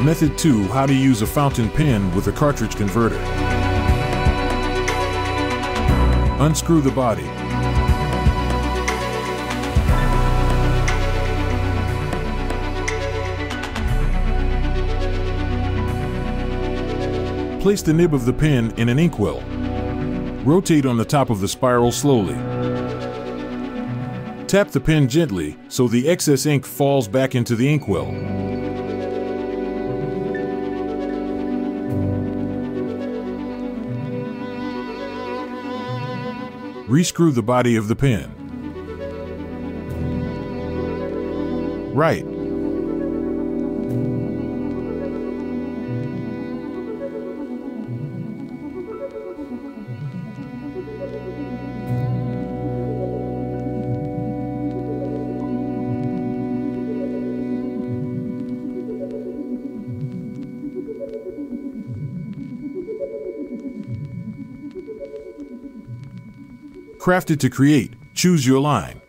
Method 2. How to use a fountain pen with a cartridge converter. Unscrew the body. Place the nib of the pen in an inkwell. Rotate on the top of the spiral slowly. Tap the pen gently so the excess ink falls back into the inkwell. Rescrew the body of the pen. Right. Crafted to create. Choose your line.